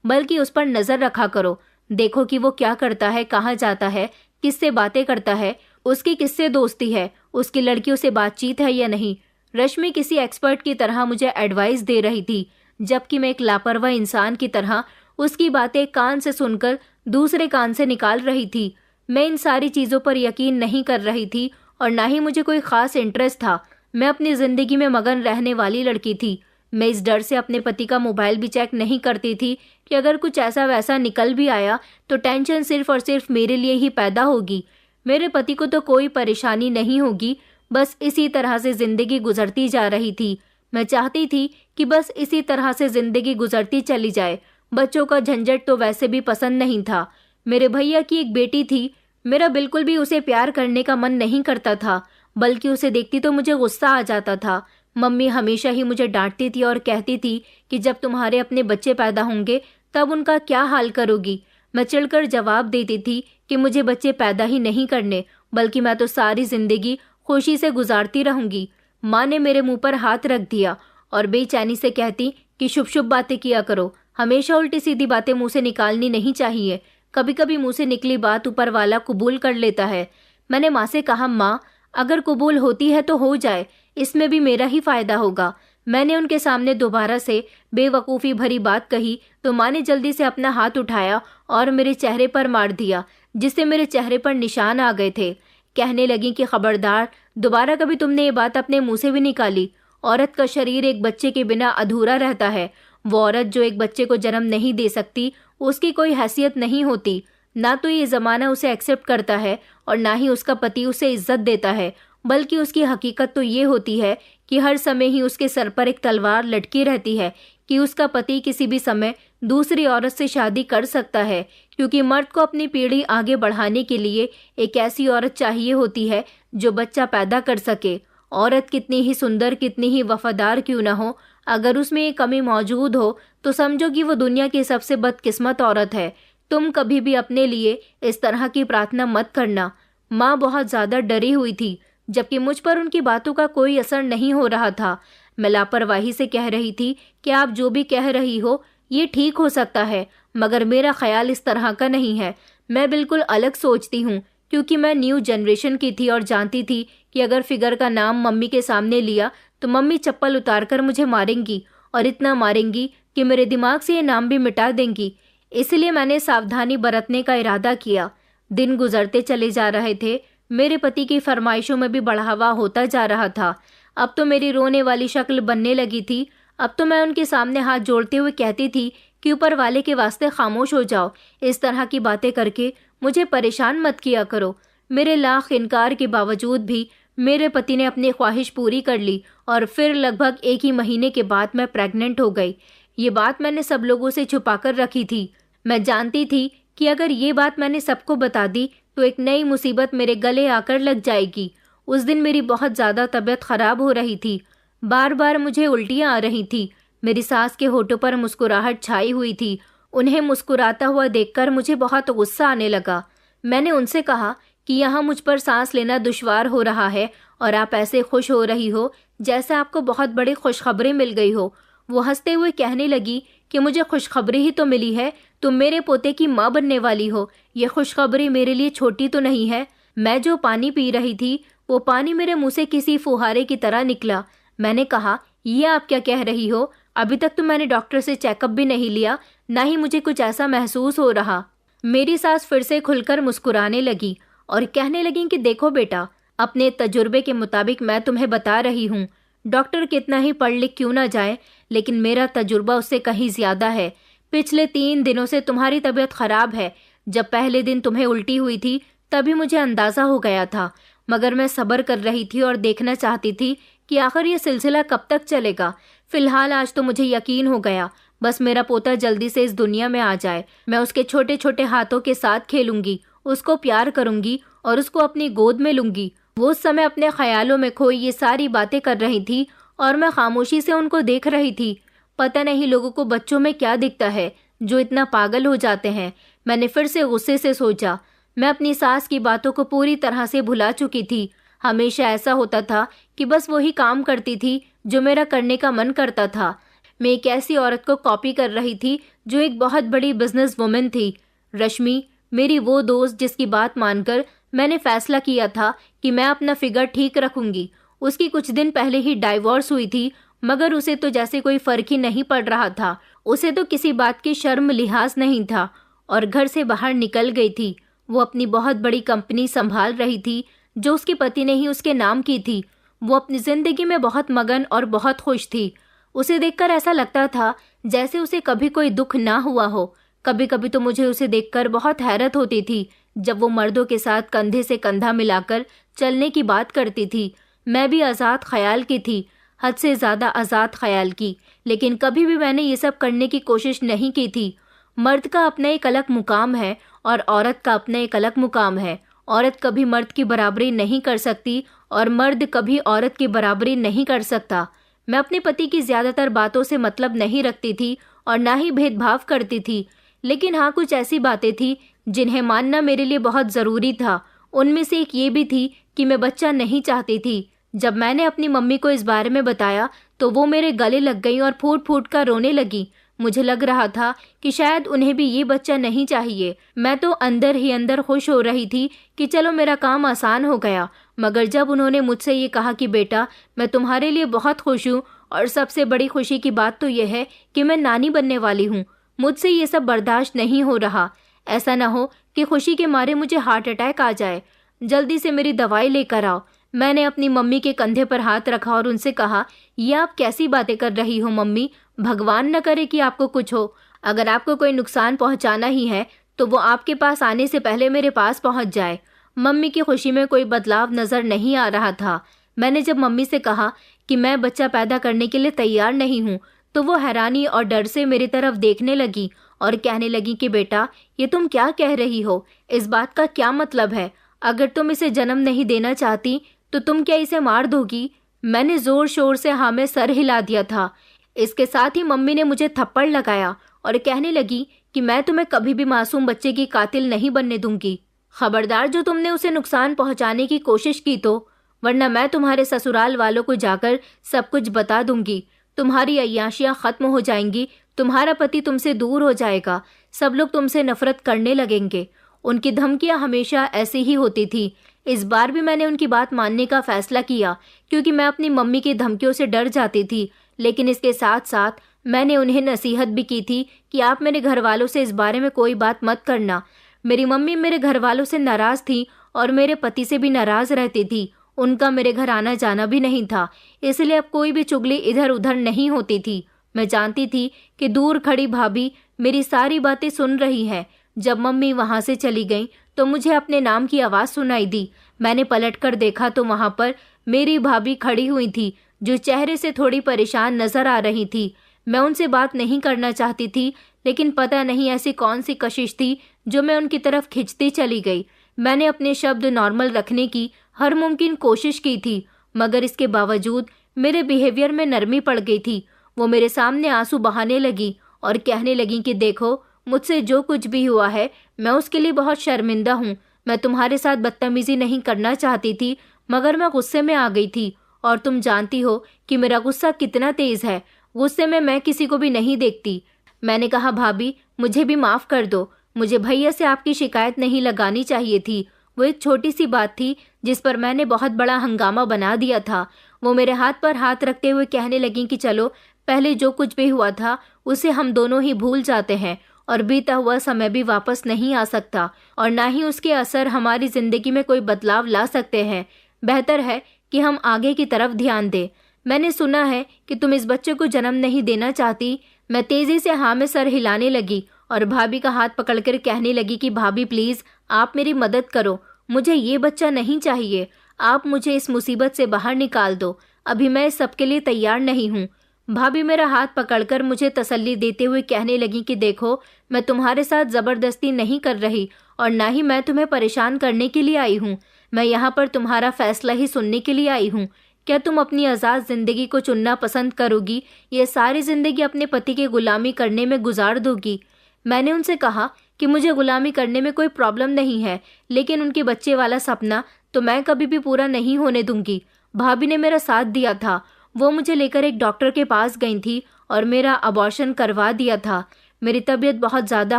बल्कि उस पर नजर रखा करो। देखो कि वो क्या करता है, कहाँ जाता है, किससे बातें करता है। उसकी किससे दोस्ती है, उसकी लड़कियों से बातचीत है या नहीं। रश्मि किसी एक्सपर्ट की तरह मुझे एडवाइस दे रही थी, जबकि मैं एक लापरवाह इंसान की तरह उसकी बातें कान से सुनकर दूसरे कान से निकाल रही थी। मैं इन सारी चीज़ों पर यकीन नहीं कर रही थी और ना ही मुझे कोई ख़ास इंटरेस्ट था। मैं अपनी ज़िंदगी में मगन रहने वाली लड़की थी। मैं इस डर से अपने पति का मोबाइल भी चेक नहीं करती थी कि अगर कुछ ऐसा वैसा निकल भी आया तो टेंशन सिर्फ और सिर्फ मेरे लिए ही पैदा होगी। मेरे पति को तो कोई परेशानी नहीं होगी। बस इसी तरह से ज़िंदगी गुजरती जा रही थी। मैं चाहती थी कि बस इसी तरह से ज़िंदगी गुजरती चली जाए। बच्चों का झंझट तो वैसे भी पसंद नहीं था। मेरे भैया की एक बेटी थी। मेरा बिल्कुल भी उसे प्यार करने का मन नहीं करता था, बल्कि उसे देखती तो मुझे गुस्सा आ जाता था। मम्मी हमेशा ही मुझे डांटती थी और कहती थी कि जब तुम्हारे अपने बच्चे पैदा होंगे तब उनका क्या हाल करोगी। मैं चिढ़कर जवाब देती थी कि मुझे बच्चे पैदा ही नहीं करने, बल्कि मैं तो सारी जिंदगी खुशी से गुजारती रहूंगी। माँ ने मेरे मुंह पर हाथ रख दिया और बेचैनी से कहती कि शुभ शुभ बातें किया करो, हमेशा उल्टी सीधी बातें मुंह से निकालनी नहीं चाहिए। कभी कभी मुंह से निकली बात ऊपर वाला कबूल कर लेता है। मैंने माँ से कहा, माँ अगर कबूल होती है तो हो जाए, इसमें भी मेरा ही फायदा होगा। मैंने उनके सामने दोबारा से बेवकूफ़ी भरी बात कही तो माँ ने जल्दी से अपना हाथ उठाया और मेरे चेहरे पर मार दिया, जिससे मेरे चेहरे पर निशान आ गए थे। कहने लगी कि खबरदार, दोबारा कभी तुमने ये बात अपने मुंह से भी निकाली। औरत का शरीर एक बच्चे के बिना अधूरा रहता है। वो औरत जो एक बच्चे को जन्म नहीं दे सकती, उसकी कोई हैसियत नहीं होती। ना तो ये ज़माना उसे एक्सेप्ट करता है और ना ही उसका पति उसे इज्जत देता है, बल्कि उसकी हकीकत तो ये होती है कि हर समय ही उसके सर पर एक तलवार लटकी रहती है कि उसका पति किसी भी समय दूसरी औरत से शादी कर सकता है, क्योंकि मर्द को अपनी पीढ़ी आगे बढ़ाने के लिए एक ऐसी औरत चाहिए होती है जो बच्चा पैदा कर सके। औरत कितनी ही सुंदर, कितनी ही वफादार क्यों ना हो, अगर उसमें ये कमी मौजूद हो तो समझो कि वो दुनिया की सबसे बदकिस्मत औरत है। तुम कभी भी अपने लिए इस तरह की प्रार्थना मत करना। माँ बहुत ज़्यादा डरी हुई थी, जबकि मुझ पर उनकी बातों का कोई असर नहीं हो रहा था। मैं लापरवाही से कह रही थी कि आप जो भी कह रही हो ये ठीक हो सकता है, मगर मेरा ख्याल इस तरह का नहीं है। मैं बिल्कुल अलग सोचती हूँ, क्योंकि मैं न्यू जनरेशन की थी और जानती थी कि अगर फिगर का नाम मम्मी के सामने लिया तो मम्मी चप्पल उतार कर मुझे मारेंगी, और इतना मारेंगी कि मेरे दिमाग से ये नाम भी मिटा देंगी। इसलिए मैंने सावधानी बरतने का इरादा किया। दिन गुजरते चले जा रहे थे। मेरे पति की फरमाइशों में भी बढ़ावा होता जा रहा था। अब तो मेरी रोने वाली शक्ल बनने लगी थी। अब तो मैं उनके सामने हाथ जोड़ते हुए कहती थी कि ऊपर वाले के वास्ते खामोश हो जाओ, इस तरह की बातें करके मुझे परेशान मत किया करो। मेरे लाख इनकार के बावजूद भी मेरे पति ने अपनी ख्वाहिश पूरी कर ली और फिर लगभग 1 ही महीने के बाद मैं प्रेग्नेंट हो गई। ये बात मैंने सब लोगों से छुपा कर रखी थी। मैं जानती थी कि अगर ये बात मैंने सबको बता दी तो एक नई मुसीबत मेरे गले आकर लग जाएगी। उस दिन मेरी बहुत ज़्यादा तबीयत खराब हो रही थी। बार बार मुझे उल्टियाँ आ रही थी। मेरी सास के होठों पर मुस्कुराहट छाई हुई थी। उन्हें मुस्कुराता हुआ देखकर मुझे बहुत गुस्सा आने लगा। मैंने उनसे कहा कि यहाँ मुझ पर सांस लेना दुश्वार हो रहा है और आप ऐसे खुश हो रही हो जैसे आपको बहुत बड़ी खुशखबरी मिल गई हो। वो हंसते हुए कहने लगी कि मुझे खुशखबरी ही तो मिली है, तुम मेरे पोते की माँ बनने वाली हो। ये खुशखबरी मेरे लिए छोटी तो नहीं है। मैं जो पानी पी रही थी वो पानी मेरे मुंह से किसी फुहारे की तरह निकला। मैंने कहा, ये आप क्या कह रही हो? अभी तक तो मैंने डॉक्टर से चेकअप भी नहीं लिया, ना ही मुझे कुछ ऐसा महसूस हो रहा। मेरी सास फिर से खुलकर मुस्कुराने लगी और कहने लगी कि देखो बेटा, अपने तजुर्बे के मुताबिक मैं तुम्हें बता रही हूँ। डॉक्टर कितना ही पढ़ लिख क्यों ना जाए, लेकिन मेरा तजुर्बा उससे कहीं ज़्यादा है। पिछले 3 दिनों से तुम्हारी तबीयत खराब है। जब पहले दिन तुम्हें उल्टी हुई थी तभी मुझे अंदाज़ा हो गया था, मगर मैं सब्र कर रही थी और देखना चाहती थी कि आखिर ये सिलसिला कब तक चलेगा। फिलहाल आज तो मुझे यकीन हो गया, बस मेरा पोता जल्दी से इस दुनिया में आ जाए। मैं उसके छोटे छोटे हाथों के साथ खेलूंगी, उसको प्यार करूंगी और उसको अपनी गोद में लूंगी। वो उस समय अपने ख्यालों में खोई ये सारी बातें कर रही थी और मैं खामोशी से उनको देख रही थी। पता नहीं लोगों को बच्चों में क्या दिखता है जो इतना पागल हो जाते हैं। मैंने फिर से गुस्से से सोचा। मैं अपनी सास की बातों को पूरी तरह से भुला चुकी थी। हमेशा ऐसा होता था कि बस वही काम करती थी जो मेरा करने का मन करता था। मैं एक ऐसी औरत को कॉपी कर रही थी जो एक बहुत बड़ी बिजनेस वुमेन थी। रश्मि, मेरी वो दोस्त जिसकी बात मानकर मैंने फैसला किया था कि मैं अपना फिगर ठीक रखूंगी। उसकी कुछ दिन पहले ही डाइवोर्स हुई थी, मगर उसे तो जैसे कोई फर्क ही नहीं पड़ रहा था। उसे तो किसी बात की शर्म लिहाज नहीं था और घर से बाहर निकल गई थी। वो अपनी बहुत बड़ी कंपनी संभाल रही थी जो उसके पति ने ही उसके नाम की थी। वो अपनी जिंदगी में बहुत मगन और बहुत खुश थी। उसे देखकर ऐसा लगता था जैसे उसे कभी कोई दुख ना हुआ हो। कभी कभी तो मुझे उसे देखकर बहुत हैरत होती थी जब वो मर्दों के साथ कंधे से कंधा मिलाकर चलने की बात करती थी। मैं भी आज़ाद ख्याल की थी, हद से ज़्यादा आज़ाद ख्याल की, लेकिन कभी भी मैंने ये सब करने की कोशिश नहीं की थी। मर्द का अपना एक अलग मुकाम है और औरत का अपना एक अलग मुकाम है। औरत कभी मर्द की बराबरी नहीं कर सकती और मर्द कभी औरत की बराबरी नहीं कर सकता। मैं अपने पति की ज़्यादातर बातों से मतलब नहीं रखती थी और ना ही भेदभाव करती थी, लेकिन हाँ, कुछ ऐसी बातें थी जिन्हें मानना मेरे लिए बहुत ज़रूरी था। उनमें से एक ये भी थी कि मैं बच्चा नहीं चाहती थी। जब मैंने अपनी मम्मी को इस बारे में बताया तो वो मेरे गले लग गई और फूट फूट कर रोने लगी। मुझे लग रहा था कि शायद उन्हें भी ये बच्चा नहीं चाहिए। मैं तो अंदर ही अंदर खुश हो रही थी कि चलो मेरा काम आसान हो गया। मगर जब उन्होंने मुझसे ये कहा कि बेटा, मैं तुम्हारे लिए बहुत खुश हूँ और सबसे बड़ी खुशी की बात तो यह है कि मैं नानी बनने वाली हूँ, मुझसे ये सब बर्दाश्त नहीं हो रहा। ऐसा ना हो कि खुशी के मारे मुझे हार्ट अटैक आ जाए। जल्दी से मेरी दवाई लेकर आओ। मैंने अपनी मम्मी के कंधे पर हाथ रखा और उनसे कहा, ये आप कैसी बातें कर रही हो मम्मी? भगवान न करे कि आपको कुछ हो। अगर आपको कोई नुकसान पहुंचाना ही है तो वो आपके पास आने से पहले मेरे पास पहुंच जाए। मम्मी की खुशी में कोई बदलाव नजर नहीं आ रहा था। मैंने जब मम्मी से कहा कि मैं बच्चा पैदा करने के लिए तैयार नहीं हूँ तो वो हैरानी और डर से मेरी तरफ देखने लगी और कहने लगी कि बेटा, ये तुम क्या कह रही हो? इस बात का क्या मतलब है? अगर तुम इसे जन्म नहीं देना चाहती तो तुम क्या इसे मार दोगी? मैंने जोर शोर से हाँ में सर हिला दिया था। इसके साथ ही मम्मी ने मुझे थप्पड़ लगाया और कहने लगी कि मैं तुम्हें कभी भी मासूम बच्चे की कातिल नहीं बनने दूंगी। खबरदार जो तुमने उसे नुकसान पहुंचाने की कोशिश की तो, वरना मैं तुम्हारे ससुराल वालों को जाकर सब कुछ बता दूंगी। तुम्हारी अय्याशियां खत्म हो जाएंगी, तुम्हारा पति तुमसे दूर हो जाएगा, सब लोग तुमसे नफरत करने लगेंगे। उनकी धमकियां हमेशा ऐसी ही होती थी। इस बार भी मैंने उनकी बात मानने का फैसला किया क्योंकि मैं अपनी मम्मी की धमकियों से डर जाती थी, लेकिन इसके साथ साथ मैंने उन्हें नसीहत भी की थी कि आप मेरे घर वालों से इस बारे में कोई बात मत करना। मेरी मम्मी मेरे घर वालों से नाराज़ थी और मेरे पति से भी नाराज़ रहती थी। उनका मेरे घर आना जाना भी नहीं था, इसलिए अब कोई भी चुगली इधर उधर नहीं होती थी। मैं जानती थी कि दूर खड़ी भाभी मेरी सारी बातें सुन रही है। जब मम्मी वहाँ से चली गई तो मुझे अपने नाम की आवाज़ सुनाई दी। मैंने पलटकर देखा तो वहाँ पर मेरी भाभी खड़ी हुई थी जो चेहरे से थोड़ी परेशान नजर आ रही थी। मैं उनसे बात नहीं करना चाहती थी, लेकिन पता नहीं ऐसी कौन सी कशिश थी जो मैं उनकी तरफ खिंचती चली गई। मैंने अपने शब्द नॉर्मल रखने की हर मुमकिन कोशिश की थी, मगर इसके बावजूद मेरे बिहेवियर में नरमी पड़ गई थी। वो मेरे सामने आंसू बहाने लगी और कहने लगी कि देखो, मुझसे जो कुछ भी हुआ है मैं उसके लिए बहुत शर्मिंदा हूँ। मैं तुम्हारे साथ बदतमीजी नहीं करना चाहती थी, मगर मैं गुस्से में आ गई थी और तुम जानती हो कि मेरा गुस्सा कितना तेज है। गुस्से में मैं किसी को भी नहीं देखती। मैंने कहा, भाभी मुझे भी माफ़ कर दो, मुझे भैया से आपकी शिकायत नहीं लगानी चाहिए थी। वो एक छोटी सी बात थी जिस पर मैंने बहुत बड़ा हंगामा बना दिया था। वो मेरे हाथ पर हाथ रखते हुए कहने लगी कि चलो, पहले जो कुछ भी हुआ था उसे हम दोनों ही भूल जाते हैं और बीता हुआ समय भी वापस नहीं आ सकता और ना ही उसके असर हमारी जिंदगी में कोई बदलाव ला सकते हैं। बेहतर है कि हम आगे की तरफ ध्यान दें। मैंने सुना है कि तुम इस बच्चे को जन्म नहीं देना चाहती। मैं तेजी से हाँ में सर हिलाने लगी और भाभी का हाथ पकड़कर कहने लगी कि भाभी प्लीज़, आप मेरी मदद करो, मुझे ये बच्चा नहीं चाहिए। आप मुझे इस मुसीबत से बाहर निकाल दो। अभी मैं इस सब के लिए तैयार नहीं हूँ। भाभी मेरा हाथ पकड़कर मुझे तसल्ली देते हुए कहने लगी कि देखो, मैं तुम्हारे साथ ज़बरदस्ती नहीं कर रही और ना ही मैं तुम्हें परेशान करने के लिए आई हूँ। मैं यहाँ पर तुम्हारा फैसला ही सुनने के लिए आई हूँ। क्या तुम अपनी आज़ाद ज़िंदगी को चुनना पसंद करोगी या सारी ज़िंदगी अपने पति की गुलामी करने में गुजार दोगी? मैंने उनसे कहा कि मुझे गुलामी करने में कोई प्रॉब्लम नहीं है, लेकिन उनके बच्चे वाला सपना तो मैं कभी भी पूरा नहीं होने दूंगी। भाभी ने मेरा साथ दिया था। वो मुझे लेकर एक डॉक्टर के पास गई थी और मेरा अबॉर्शन करवा दिया था। मेरी तबीयत बहुत ज़्यादा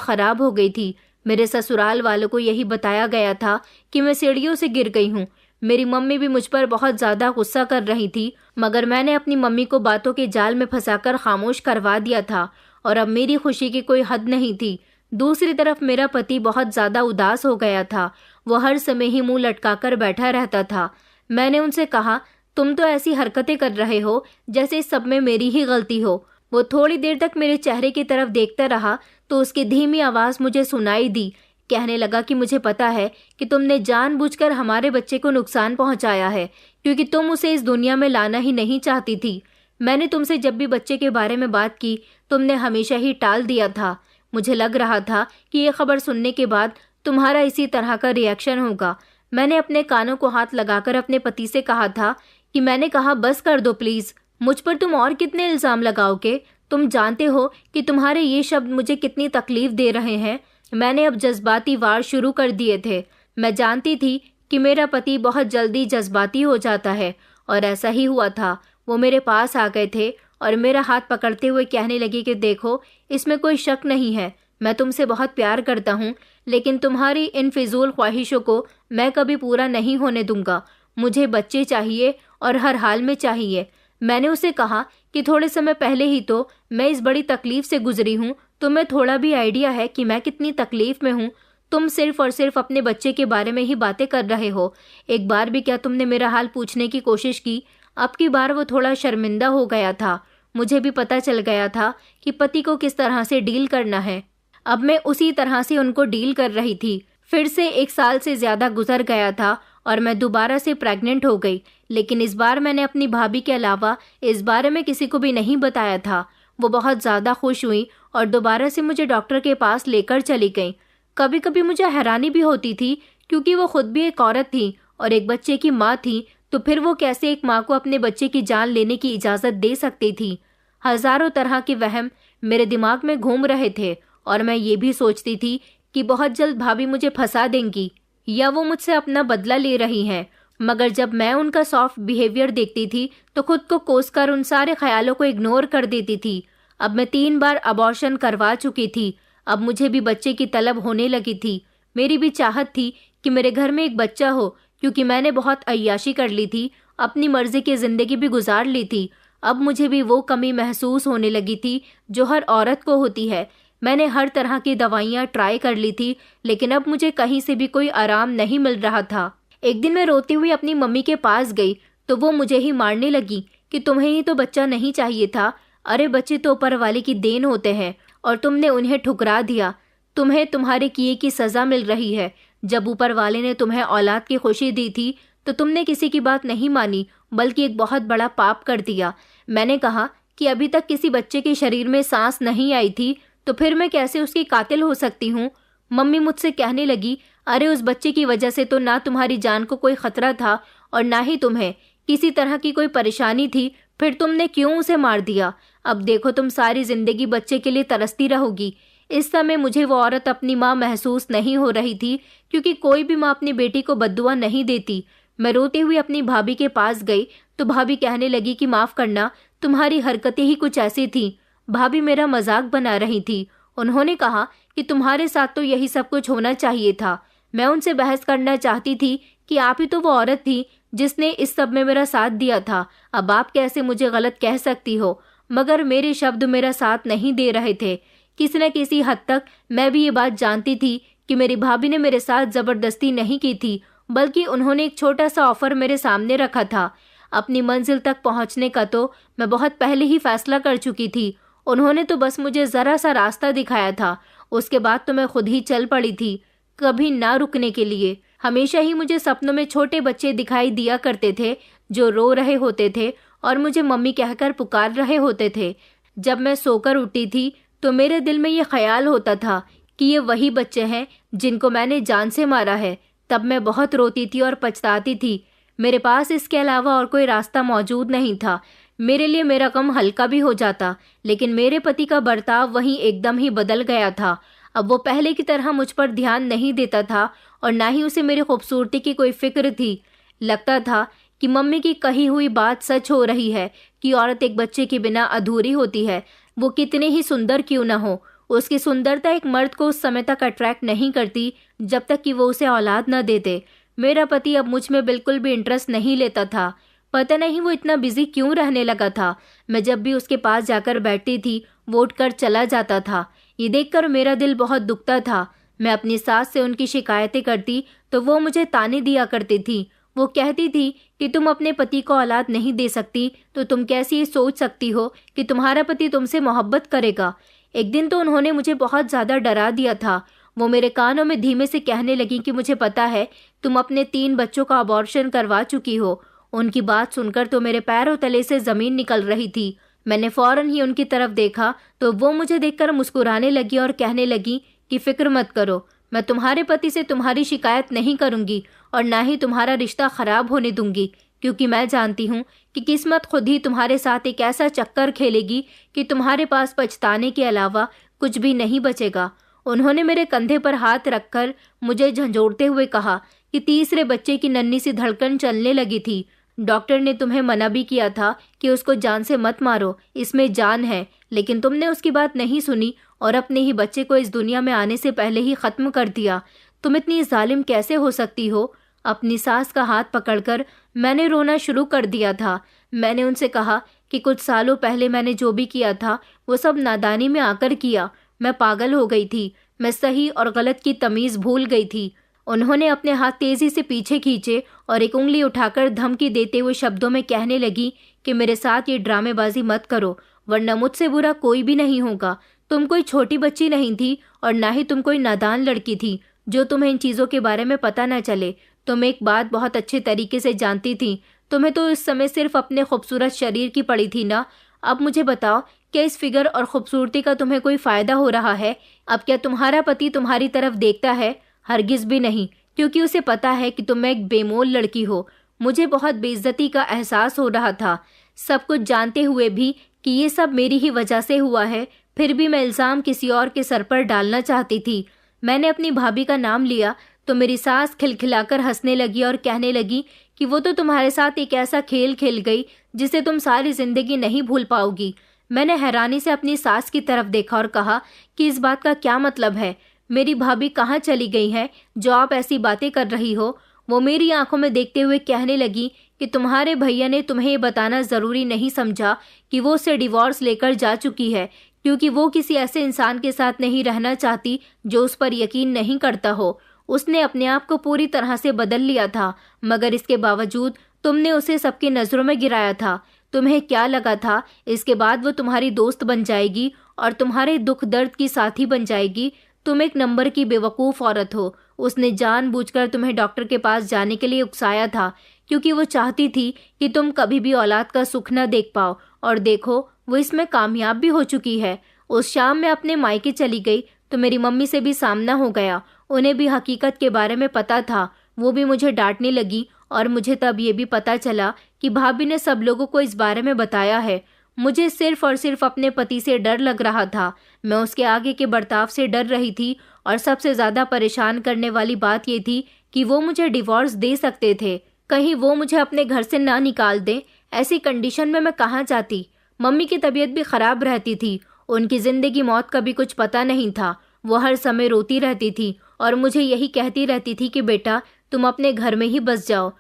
ख़राब हो गई थी। मेरे ससुराल वालों को यही बताया गया था कि मैं सीढ़ियों से गिर गई हूँ। मेरी मम्मी भी मुझ पर बहुत ज़्यादा गुस्सा कर रही थी, मगर मैंने अपनी मम्मी को बातों के जाल में फंसाकर खामोश करवा दिया था और अब मेरी खुशी की कोई हद नहीं थी। दूसरी तरफ मेरा पति बहुत ज़्यादा उदास हो गया था। वो हर समय ही मुंह लटकाकर बैठा रहता था। मैंने उनसे कहा, तुम तो ऐसी हरकतें कर रहे हो जैसे इस सब में मेरी ही गलती हो। वो थोड़ी देर तक मेरे चेहरे की तरफ देखता रहा तो उसकी धीमी आवाज़ मुझे सुनाई दी। कहने लगा कि मुझे पता है कि तुमने जानबूझकर हमारे बच्चे को नुकसान पहुंचाया है, क्योंकि तुम उसे इस दुनिया में लाना ही नहीं चाहती थी। मैंने तुमसे जब भी बच्चे के बारे में बात की, तुमने हमेशा ही टाल दिया था। मुझे लग रहा था कि ये खबर सुनने के बाद तुम्हारा इसी तरह का रिएक्शन होगा। मैंने अपने कानों को हाथ लगाकर अपने पति से कहा था कि मैंने कहा, बस कर दो प्लीज़, मुझ पर तुम और कितने इल्ज़ाम लगाओगे? तुम जानते हो कि तुम्हारे ये शब्द मुझे कितनी तकलीफ दे रहे हैं। मैंने अब जज्बाती वार शुरू कर दिए थे। मैं जानती थी कि मेरा पति बहुत जल्दी जज्बाती हो जाता है और ऐसा ही हुआ था। वो मेरे पास आ गए थे और मेरा हाथ पकड़ते हुए कहने लगे कि देखो, इसमें कोई शक नहीं है, मैं तुमसे बहुत प्यार करता हूँ, लेकिन तुम्हारी इन फिजूल ख्वाहिशों को मैं कभी पूरा नहीं होने दूंगा। मुझे बच्चे चाहिए और हर हाल में चाहिए। मैंने उसे कहा कि थोड़े समय पहले ही तो मैं इस बड़ी तकलीफ से गुजरी हूँ। तुम्हें थोड़ा भी आइडिया है कि मैं कितनी तकलीफ में हूँ? तुम सिर्फ और सिर्फ अपने बच्चे के बारे में ही बातें कर रहे हो। एक बार भी क्या तुमने मेरा हाल पूछने की कोशिश की? अब की बार वो थोड़ा शर्मिंदा हो गया था। मुझे भी पता चल गया था कि पति को किस तरह से डील करना है। अब मैं उसी तरह से उनको डील कर रही थी। फिर से 1 साल से ज़्यादा गुजर गया था और मैं दोबारा से प्रेग्नेंट हो गई, लेकिन इस बार मैंने अपनी भाभी के अलावा इस बारे में किसी को भी नहीं बताया था। वो बहुत ज़्यादा खुश हुई और दोबारा से मुझे डॉक्टर के पास लेकर चली गई। कभी कभी मुझे हैरानी भी होती थी, क्योंकि वो खुद भी एक औरत थी और एक बच्चे की माँ थी, तो फिर वो कैसे एक माँ को अपने बच्चे की जान लेने की इजाज़त दे सकती थी। हज़ारों तरह के वहम मेरे दिमाग में घूम रहे थे और मैं ये भी सोचती थी कि बहुत जल्द भाभी मुझे फंसा देंगी या वो मुझसे अपना बदला ले रही हैं। मगर जब मैं उनका सॉफ्ट बिहेवियर देखती थी तो खुद को कोसकर उन सारे ख्यालों को इग्नोर कर देती थी। अब मैं 3 बार अबॉर्शन करवा चुकी थी। अब मुझे भी बच्चे की तलब होने लगी थी। मेरी भी चाहत थी कि मेरे घर में एक बच्चा हो, क्योंकि मैंने बहुत अय्याशी कर ली थी, अपनी मर्जी की ज़िंदगी भी गुजार ली थी। अब मुझे भी वो कमी महसूस होने लगी थी जो हर औरत को होती है। मैंने हर तरह की दवाइयाँ ट्राई कर ली थी, लेकिन अब मुझे कहीं से भी कोई आराम नहीं मिल रहा था। एक दिन मैं रोती हुई अपनी मम्मी के पास गई तो वो मुझे ही मारने लगी कि तुम्हें ही तो बच्चा नहीं चाहिए था। अरे बच्चे तो ऊपर वाले की देन होते हैं और तुमने उन्हें ठुकरा दिया। तुम्हें तुम्हारे किए की सज़ा मिल रही है। जब ऊपर वाले ने तुम्हें औलाद की खुशी दी थी तो तुमने किसी की बात नहीं मानी, बल्कि एक बहुत बड़ा पाप कर दिया। मैंने कहा कि अभी तक किसी बच्चे के शरीर में सांस नहीं आई थी, तो फिर मैं कैसे उसकी कातिल हो सकती हूँ? मम्मी मुझसे कहने लगी, अरे उस बच्चे की वजह से तो ना तुम्हारी जान को कोई खतरा था और ना ही तुम्हें किसी तरह की कोई परेशानी थी, फिर तुमने क्यों उसे मार दिया? अब देखो, तुम सारी जिंदगी बच्चे के लिए तरसती रहोगी। इस समय मुझे वो औरत अपनी माँ महसूस नहीं हो रही थी, क्योंकि कोई भी माँ अपनी बेटी को बद्दुआ नहीं देती। मैं रोते हुए अपनी भाभी के पास गई तो भाभी कहने लगी कि माफ़ करना, तुम्हारी हरकतें ही कुछ ऐसी थी। भाभी मेरा मजाक बना रही थी। उन्होंने कहा कि तुम्हारे साथ तो यही सब कुछ होना चाहिए था। मैं उनसे बहस करना चाहती थी कि आप ही तो वो औरत थी जिसने इस सब में मेरा साथ दिया था। अब आप कैसे मुझे गलत कह सकती हो? मगर मेरे शब्द मेरा साथ नहीं दे रहे थे। किसी न किसी हद तक मैं भी ये बात जानती थी कि मेरी भाभी ने मेरे साथ ज़बरदस्ती नहीं की थी, बल्कि उन्होंने एक छोटा सा ऑफर मेरे सामने रखा था। अपनी मंजिल तक पहुंचने का तो मैं बहुत पहले ही फैसला कर चुकी थी। उन्होंने तो बस मुझे ज़रा सा रास्ता दिखाया था, उसके बाद तो मैं खुद ही चल पड़ी थी, कभी ना रुकने के लिए। हमेशा ही मुझे सपनों में छोटे बच्चे दिखाई दिया करते थे जो रो रहे होते थे और मुझे मम्मी कहकर पुकार रहे होते थे। जब मैं सोकर उठी थी तो मेरे दिल में ये ख्याल होता था कि ये वही बच्चे हैं जिनको मैंने जान से मारा है। तब मैं बहुत रोती थी और पछताती थी। मेरे पास इसके अलावा और कोई रास्ता मौजूद नहीं था। मेरे लिए मेरा गम हल्का भी हो जाता, लेकिन मेरे पति का बर्ताव वहीं एकदम ही बदल गया था। अब वो पहले की तरह मुझ पर ध्यान नहीं देता था और ना ही उसे मेरी खूबसूरती की कोई फिक्र थी। लगता था कि मम्मी की कही हुई बात सच हो रही है कि औरत एक बच्चे के बिना अधूरी होती है, वो कितने ही सुंदर क्यों ना हो। उसकी सुंदरता एक मर्द को उस समय तक अट्रैक्ट नहीं करती जब तक कि वो उसे औलाद न दे दे। मेरा पति अब मुझ में बिल्कुल भी इंटरेस्ट नहीं लेता था। पता नहीं वो इतना बिजी क्यों रहने लगा था। मैं जब भी उसके पास जाकर बैठती थी वो उठकर चला जाता था। ये देखकर मेरा दिल बहुत दुखता था। मैं अपनी सास से उनकी शिकायतें करती तो वो मुझे ताने दिया करती थी। वो कहती थी कि तुम अपने पति को औलाद नहीं दे सकती तो तुम कैसे ये सोच सकती हो कि तुम्हारा पति तुमसे मोहब्बत करेगा। एक दिन तो उन्होंने मुझे बहुत ज़्यादा डरा दिया था। वो मेरे कानों में धीमे से कहने लगी कि मुझे पता है तुम अपने 3 बच्चों का अबॉर्शन करवा चुकी हो। उनकी बात सुनकर तो मेरे पैरों तले से ज़मीन निकल रही थी। मैंने फौरन ही उनकी तरफ देखा तो वो मुझे देखकर मुस्कुराने लगी और कहने लगी कि फिक्र मत करो, मैं तुम्हारे पति से तुम्हारी शिकायत नहीं करूंगी और ना ही तुम्हारा रिश्ता खराब होने दूंगी, क्योंकि मैं जानती हूँ कि किस्मत खुद ही तुम्हारे साथ एक ऐसा चक्कर खेलेगी कि तुम्हारे पास पछताने के अलावा कुछ भी नहीं बचेगा। उन्होंने मेरे कंधे पर हाथ रखकर मुझे झंझोड़ते हुए कहा कि तीसरे बच्चे की नन्ही सी धड़कन चलने लगी थी। डॉक्टर ने तुम्हें मना भी किया था कि उसको जान से मत मारो, इसमें जान है, लेकिन तुमने उसकी बात नहीं सुनी और अपने ही बच्चे को इस दुनिया में आने से पहले ही खत्म कर दिया। तुम इतनी जालिम कैसे हो सकती हो? अपनी सास का हाथ पकड़कर मैंने रोना शुरू कर दिया था। मैंने उनसे कहा कि कुछ सालों पहले मैंने जो भी किया था वो सब नादानी में आकर किया। मैं पागल हो गई थी। मैं सही और गलत की तमीज़ भूल गई थी। उन्होंने अपने हाथ तेजी से पीछे खींचे और एक उंगली उठाकर धमकी देते हुए शब्दों में कहने लगी कि मेरे साथ ये ड्रामेबाजी मत करो, वरना मुझसे बुरा कोई भी नहीं होगा। तुम कोई छोटी बच्ची नहीं थी और ना ही तुम कोई नादान लड़की थी जो तुम्हें इन चीज़ों के बारे में पता न चले। तुम एक बात बहुत अच्छे तरीके से जानती थी। तुम्हें तो इस समय सिर्फ अपने खूबसूरत शरीर की पड़ी थी ना। अब मुझे बताओ, क्या इस फिगर और खूबसूरती का तुम्हें कोई फ़ायदा हो रहा है? अब क्या तुम्हारा पति तुम्हारी तरफ देखता है? हरगिज़ भी नहीं, क्योंकि उसे पता है कि तुम एक बेमोल लड़की हो। मुझे बहुत बेइज्जती का एहसास हो रहा था, सब कुछ जानते हुए भी कि ये सब मेरी ही वजह से हुआ है। फिर भी मैं इल्ज़ाम किसी और के सर पर डालना चाहती थी। मैंने अपनी भाभी का नाम लिया तो मेरी सास खिलखिलाकर हंसने लगी और कहने लगी कि वो तो तुम्हारे साथ एक ऐसा खेल खेल गई जिसे तुम सारी जिंदगी नहीं भूल पाओगी। मैंने हैरानी से अपनी सास की तरफ देखा और कहा कि इस बात का क्या मतलब है? मेरी भाभी कहाँ चली गई है जो आप ऐसी बातें कर रही हो? वो मेरी आंखों में देखते हुए कहने लगी कि तुम्हारे भैया ने तुम्हें ये बताना ज़रूरी नहीं समझा कि वो उससे डिवोर्स लेकर जा चुकी है, क्योंकि वो किसी ऐसे इंसान के साथ नहीं रहना चाहती जो उस पर यकीन नहीं करता हो। उसने अपने आप को पूरी तरह से बदल लिया था, मगर इसके बावजूद तुमने उसे सबकी नज़रों में गिराया था। तुम्हें क्या लगा था इसके बाद वो तुम्हारी दोस्त बन जाएगी और तुम्हारे दुख दर्द की साथी बन जाएगी? तुम एक नंबर की बेवकूफ़ औरत हो। उसने जानबूझकर तुम्हें डॉक्टर के पास जाने के लिए उकसाया था, क्योंकि वो चाहती थी कि तुम कभी भी औलाद का सुख न देख पाओ। और देखो, वो इसमें कामयाब भी हो चुकी है। उस शाम मैं अपने मायके चली गई तो मेरी मम्मी से भी सामना हो गया। उन्हें भी हकीकत के बारे में पता था। वो भी मुझे डांटने लगी और मुझे तब ये भी पता चला कि भाभी ने सब लोगों को इस बारे में बताया है। मुझे सिर्फ और सिर्फ अपने पति से डर लग रहा था। मैं उसके आगे के बर्ताव से डर रही थी और सबसे ज़्यादा परेशान करने वाली बात ये थी कि वो मुझे डिवोर्स दे सकते थे। कहीं वो मुझे अपने घर से ना निकाल दें। ऐसी कंडीशन में मैं कहाँ जाती? मम्मी की तबीयत भी ख़राब रहती थी। उनकी ज़िंदगी मौत का भी कुछ पता नहीं था। वो हर समय रोती रहती थी और मुझे यही कहती रहती थी कि बेटा, तुम अपने घर में ही बस जाओ,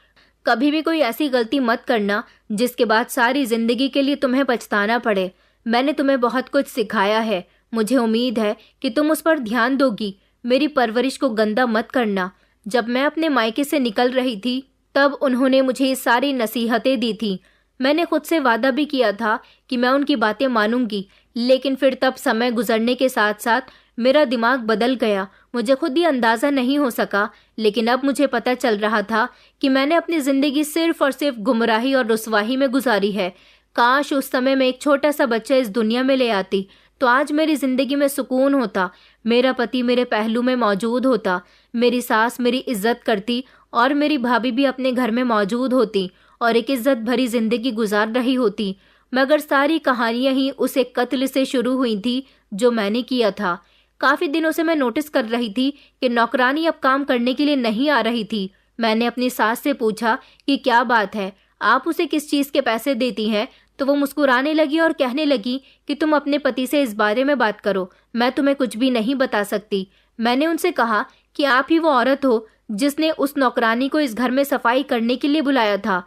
कभी भी कोई ऐसी गलती मत करना जिसके बाद सारी ज़िंदगी के लिए तुम्हें पछताना पड़े। मैंने तुम्हें बहुत कुछ सिखाया है। मुझे उम्मीद है कि तुम उस पर ध्यान दोगी। मेरी परवरिश को गंदा मत करना। जब मैं अपने मायके से निकल रही थी तब उन्होंने मुझे ये सारी नसीहतें दी थी। मैंने खुद से वादा भी किया था कि मैं उनकी बातें मानूंगी, लेकिन फिर तब समय गुजरने के साथ साथ मेरा दिमाग बदल गया। मुझे खुद ही अंदाज़ा नहीं हो सका, लेकिन अब मुझे पता चल रहा था कि मैंने अपनी ज़िंदगी सिर्फ और सिर्फ गुमराही और रुसवाही में गुजारी है। काश उस समय मैं एक छोटा सा बच्चा इस दुनिया में ले आती तो आज मेरी ज़िंदगी में सुकून होता। मेरा पति मेरे पहलू में मौजूद होता, मेरी सास मेरी इज्जत करती और मेरी भाभी भी अपने घर में मौजूद होती और एक इज्जत भरी ज़िंदगी गुजार रही होती। मगर सारी कहानियाँ ही उस एक कत्ल से शुरू हुई थी जो मैंने किया था। काफ़ी दिनों से मैं नोटिस कर रही थी कि नौकरानी अब काम करने के लिए नहीं आ रही थी। मैंने अपनी सास से पूछा कि क्या बात है, आप उसे किस चीज़ के पैसे देती हैं? तो वो मुस्कुराने लगी और कहने लगी कि तुम अपने पति से इस बारे में बात करो, मैं तुम्हें कुछ भी नहीं बता सकती। मैंने उनसे कहा कि आप ही वो औरत हो जिसने उस नौकरानी को इस घर में सफाई करने के लिए बुलाया था।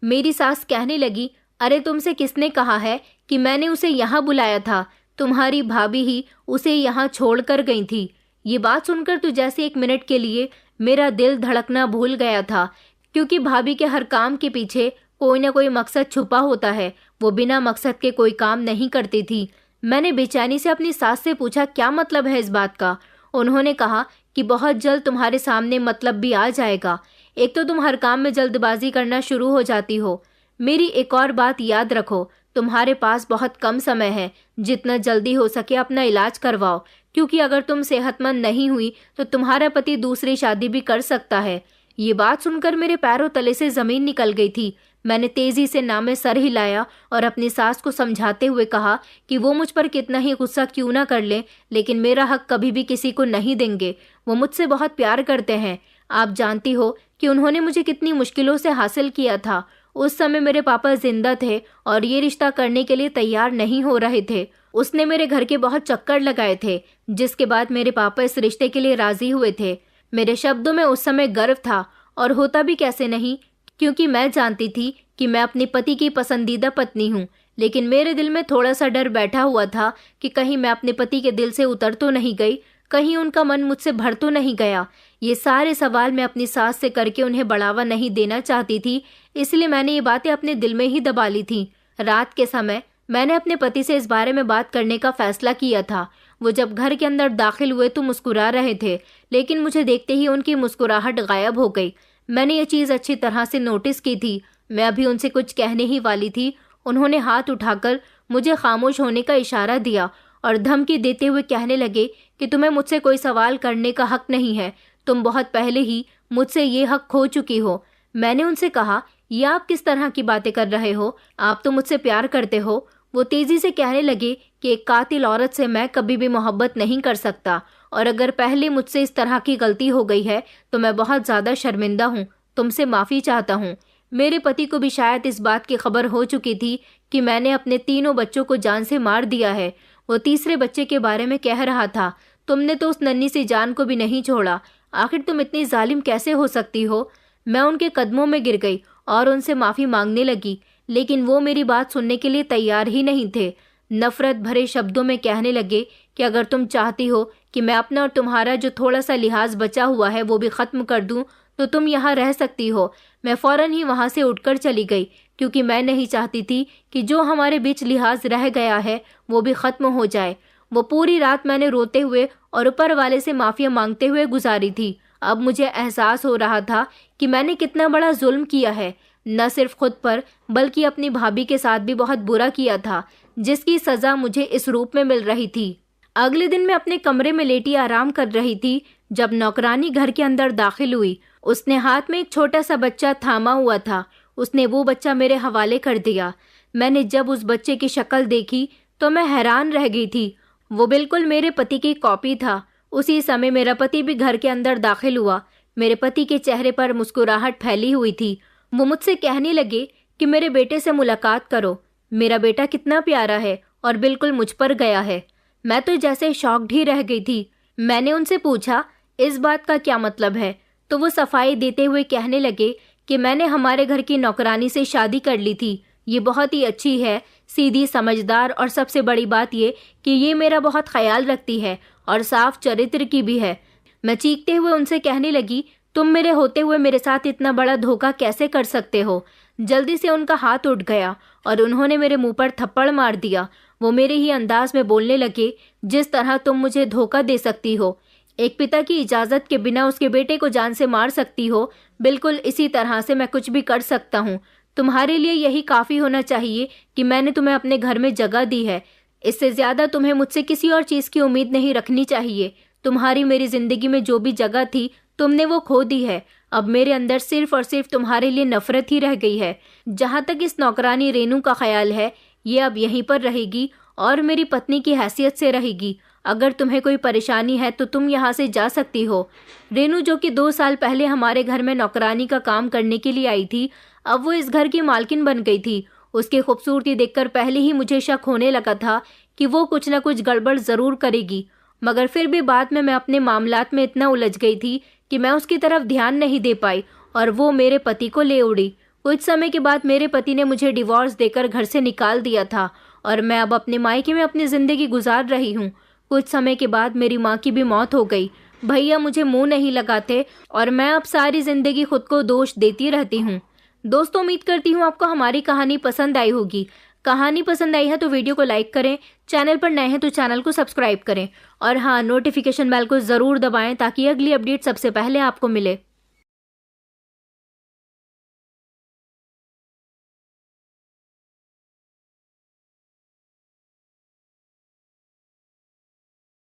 मेरी सास कहने लगी, अरे तुमसे किसने कहा है कि मैंने उसे यहाँ बुलाया था? तुम्हारी भाभी ही उसे यहाँ छोड़ कर गई थी। ये बात सुनकर तो जैसे 1 मिनट के लिए मेरा दिल धड़कना भूल गया था, क्योंकि भाभी के हर काम के पीछे कोई ना कोई मकसद छुपा होता है। वो बिना मकसद के कोई काम नहीं करती थी। मैंने बेचैनी से अपनी सास से पूछा, क्या मतलब है इस बात का? उन्होंने कहा कि बहुत जल्द तुम्हारे सामने मतलब भी आ जाएगा। एक तो तुम हर काम में जल्दबाजी करना शुरू हो जाती हो। मेरी एक और बात याद रखो, तुम्हारे पास बहुत कम समय है। जितना जल्दी हो सके अपना इलाज करवाओ, क्योंकि अगर तुम सेहतमंद नहीं हुई तो तुम्हारा पति दूसरी शादी भी कर सकता है। ये बात सुनकर मेरे पैरों तले से जमीन निकल गई थी। मैंने तेजी से नामे सर हिलाया और अपनी सास को समझाते हुए कहा कि वो मुझ पर कितना ही गुस्सा क्यों ना कर ले, लेकिन मेरा हक कभी भी किसी को नहीं देंगे। वो मुझसे बहुत प्यार करते हैं। आप जानती हो कि उन्होंने मुझे कितनी मुश्किलों से हासिल किया था। उस समय मेरे पापा जिंदा थे और ये रिश्ता करने के लिए तैयार नहीं हो रहे थे। उसने मेरे घर के बहुत चक्कर लगाए थे, जिसके बाद मेरे पापा इस रिश्ते के लिए राजी हुए थे। मेरे शब्दों में उस समय गर्व था, और होता भी कैसे नहीं, क्योंकि मैं जानती थी कि मैं अपने पति की पसंदीदा पत्नी हूँ। लेकिन मेरे दिल में थोड़ा सा डर बैठा हुआ था कि कहीं मैं अपने पति के दिल से उतर तो नहीं गई, कहीं उनका मन मुझसे भर तो नहीं गया। ये सारे सवाल मैं अपनी सास से करके उन्हें बढ़ावा नहीं देना चाहती थी, इसलिए मैंने ये बातें अपने दिल में ही दबा ली थी। रात के समय मैंने अपने पति से इस बारे में बात करने का फैसला किया था। वो जब घर के अंदर दाखिल हुए तो मुस्कुरा रहे थे, लेकिन मुझे देखते ही उनकी मुस्कुराहट गायब हो गई। मैंने ये चीज़ अच्छी तरह से नोटिस की थी। मैं अभी उनसे कुछ कहने ही वाली थी, उन्होंने हाथ उठाकर मुझे खामोश होने का इशारा दिया और धमकी देते हुए कहने लगे कि तुम्हें मुझसे कोई सवाल करने का हक नहीं है। तुम बहुत पहले ही मुझसे ये हक खो चुकी हो। मैंने उनसे कहा, ये आप किस तरह की बातें कर रहे हो? आप तो मुझसे प्यार करते हो। वो तेजी से कहने लगे कि एक कातिल औरत से मैं कभी भी मोहब्बत नहीं कर सकता, और अगर पहले मुझसे इस तरह की गलती हो गई है तो मैं बहुत ज़्यादा शर्मिंदा हूँ। तुमसे माफ़ी चाहता हूँ। मेरे पति को भी शायद इस बात की खबर हो चुकी थी कि मैंने अपने 3 बच्चों को जान से मार दिया है। वो तीसरे बच्चे के बारे में कह रहा था, तुमने तो उस नन्ही सी जान को भी नहीं छोड़ा। आखिर तुम इतनी जालिम कैसे हो सकती हो? मैं उनके कदमों में गिर गई और उनसे माफ़ी मांगने लगी, लेकिन वो मेरी बात सुनने के लिए तैयार ही नहीं थे। नफरत भरे शब्दों में कहने लगे कि अगर तुम चाहती हो कि मैं अपना और तुम्हारा जो थोड़ा सा लिहाज बचा हुआ है वो भी ख़त्म कर दूं, तो तुम यहाँ रह सकती हो। मैं फ़ौरन ही वहाँ से उठकर चली गई, क्योंकि मैं नहीं चाहती थी कि जो हमारे बीच लिहाज रह गया है वो भी ख़त्म हो जाए। वो पूरी रात मैंने रोते हुए और ऊपर वाले से माफ़िया मांगते हुए गुजारी थी। अब मुझे एहसास हो रहा था कि मैंने कितना बड़ा जुल्म किया है, न सिर्फ खुद पर बल्कि अपनी भाभी के साथ भी बहुत बुरा किया था, जिसकी सज़ा मुझे इस रूप में मिल रही थी। अगले दिन मैं अपने कमरे में लेटी आराम कर रही थी जब नौकरानी घर के अंदर दाखिल हुई। उसने हाथ में एक छोटा सा बच्चा थामा हुआ था। उसने वो बच्चा मेरे हवाले कर दिया। मैंने जब उस बच्चे की शक्ल देखी तो मैं हैरान रह गई थी। वो बिल्कुल मेरे पति की कॉपी था। उसी समय मेरा पति भी घर के अंदर दाखिल हुआ। मेरे पति के चेहरे पर मुस्कुराहट फैली हुई थी। वो मुझसे कहने लगे कि मेरे बेटे से मुलाकात करो। मेरा बेटा कितना प्यारा है और बिल्कुल मुझ पर गया है। मैं तो जैसे शॉक्ड ही रह गई थी। मैंने उनसे पूछा, इस बात का क्या मतलब है? तो वो सफाई देते हुए कहने लगे कि मैंने हमारे घर की नौकरानी से शादी कर ली थी। ये बहुत ही अच्छी है, सीधी, समझदार, और सबसे बड़ी बात ये कि ये मेरा बहुत ख्याल रखती है और साफ चरित्र की भी है। मैं चीखते हुए उनसे कहने लगी, तुम मेरे होते हुए मेरे साथ इतना बड़ा धोखा कैसे कर सकते हो? जल्दी से उनका हाथ उठ गया और उन्होंने मेरे मुंह पर थप्पड़ मार दिया। वो मेरे ही अंदाज में बोलने लगे, जिस तरह तुम मुझे धोखा दे सकती हो, एक पिता की इजाज़त के बिना उसके बेटे को जान से मार सकती हो, बिल्कुल इसी तरह से मैं कुछ भी कर सकता हूँ। तुम्हारे लिए यही काफ़ी होना चाहिए कि मैंने तुम्हें अपने घर में जगह दी है। इससे ज़्यादा तुम्हें मुझसे किसी और चीज़ की उम्मीद नहीं रखनी चाहिए। तुम्हारी मेरी ज़िंदगी में जो भी जगह थी तुमने वो खो दी है। अब मेरे अंदर सिर्फ और सिर्फ तुम्हारे लिए नफरत ही रह गई है। जहाँ तक इस नौकरानी रेनू का ख्याल है, ये अब यहीं पर रहेगी और मेरी पत्नी की हैसियत से रहेगी। अगर तुम्हें कोई परेशानी है तो तुम यहाँ से जा सकती हो। रेनू, जो कि 2 साल पहले हमारे घर में नौकरानी का काम करने के लिए आई थी, अब वो इस घर की मालकिन बन गई थी। उसकी खूबसूरती देखकर पहले ही मुझे शक होने लगा था कि वो कुछ न कुछ गड़बड़ ज़रूर करेगी, मगर फिर भी बाद में मैं अपने मामलात में इतना उलझ गई थी कि मैं उसकी तरफ ध्यान नहीं दे पाई और वो मेरे पति को ले उड़ी। कुछ समय के बाद मेरे पति ने मुझे डिवोर्स देकर घर से निकाल दिया था और मैं अब अपने मायके में अपनी ज़िंदगी गुजार रही हूँ। कुछ समय के बाद मेरी माँ की भी मौत हो गई। भैया मुझे मुंह नहीं लगाते और मैं अब सारी ज़िंदगी खुद को दोष देती रहती हूँ। दोस्तों, उम्मीद करती हूँ आपको हमारी कहानी पसंद आई होगी। कहानी पसंद आई है तो वीडियो को लाइक करें, चैनल पर नए हैं तो चैनल को सब्सक्राइब करें और हाँ, नोटिफिकेशन बेल को ज़रूर दबाएं ताकि अगली अपडेट सबसे पहले आपको मिले।